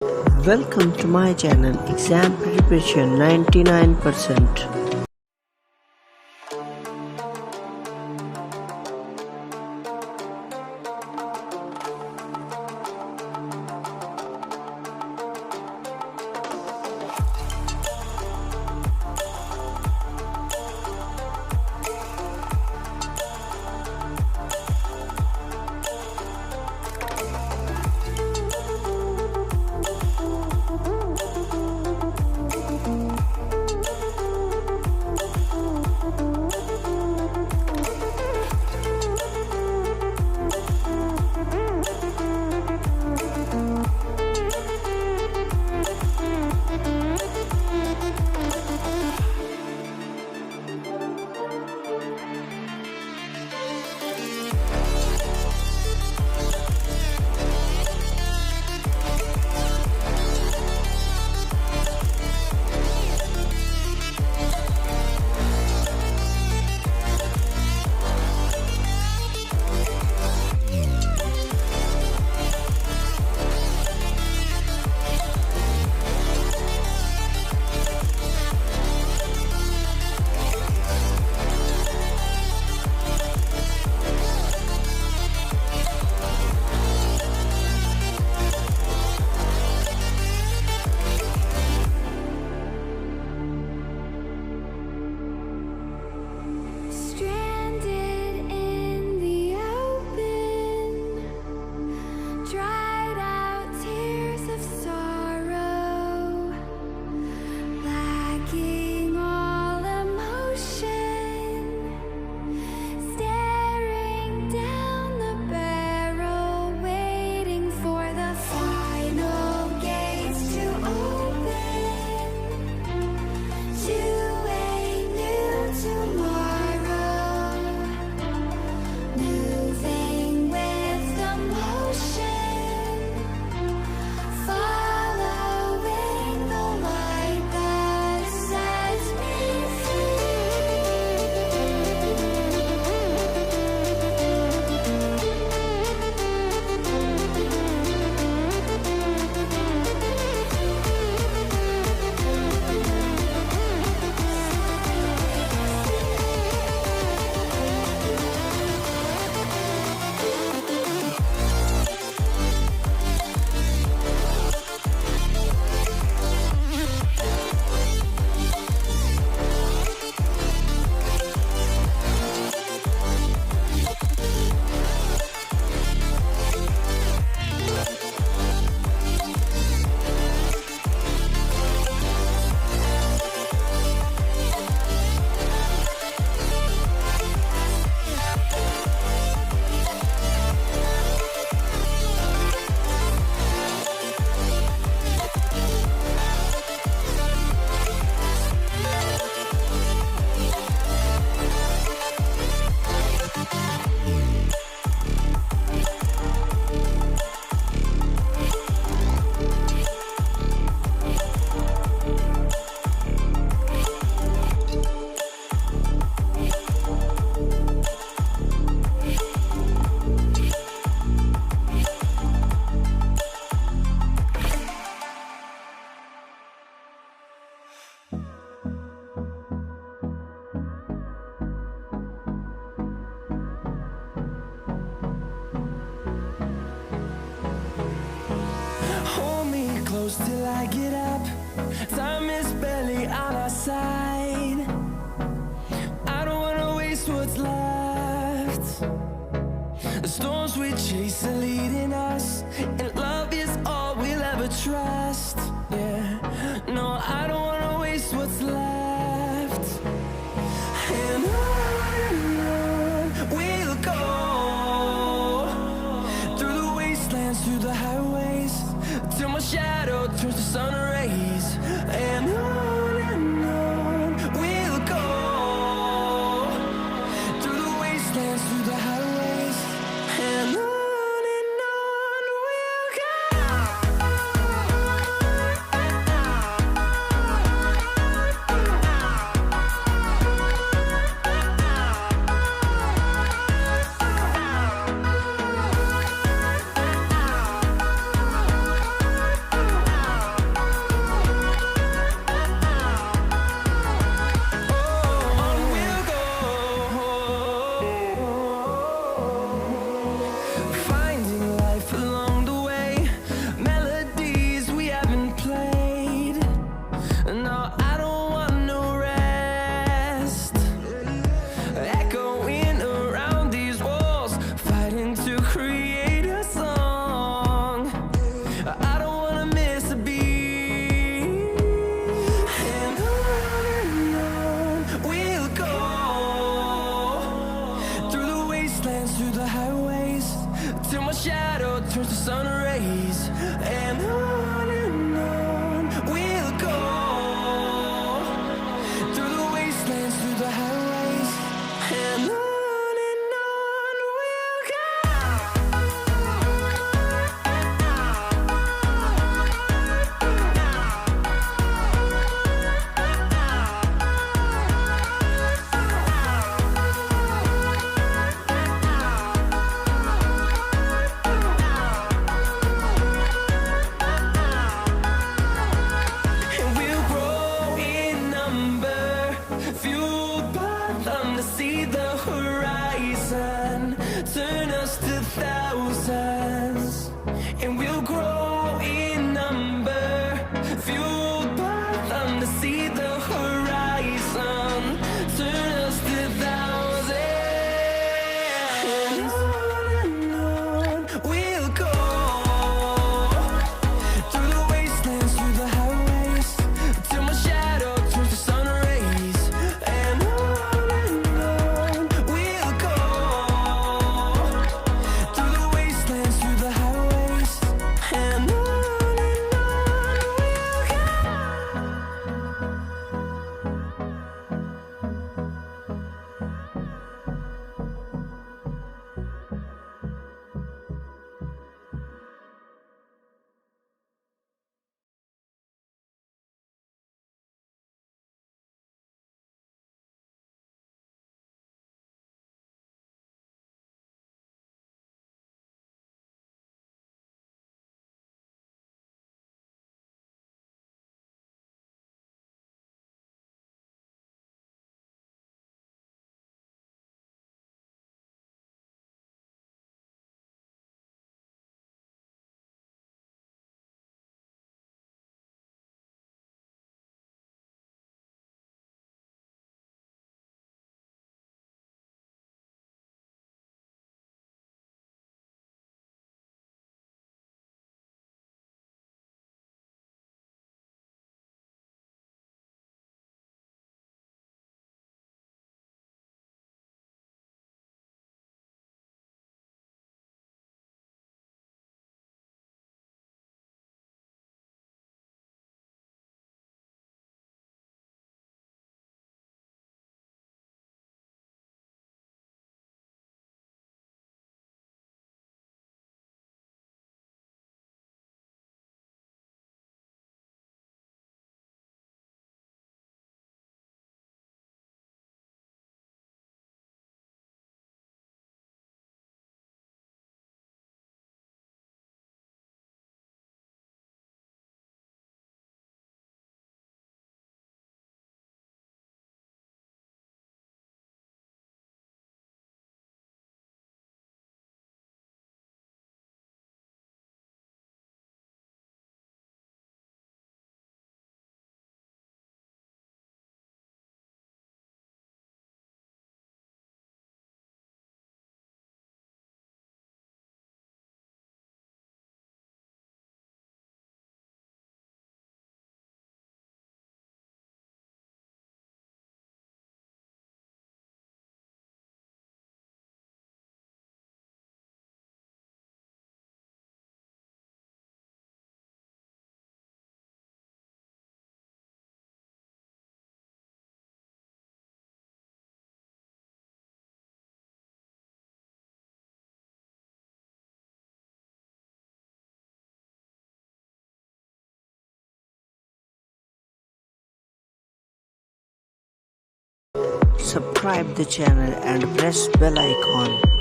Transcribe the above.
Welcome to my channel Exam Preparation 99%. Stranded in the open, dried out tears of sorrow, lacking all emotion, staring down the barrel, waiting for the final gates to open to a new tomorrow. Moving with the motion, following the light that sets me Hold me close till I get up. Time is barely on our side. I don't wanna waste what's left. The storms we chase are leading us, and love is all we'll ever trust. Yeah, no, I don't wanna waste what's left. And on we'll go, through the wastelands, through the highways, till my shadow turns to sun rays. And on we'll go, through the wastelands, through the highways, and on we'll go. subscribe the channel and press bell icon.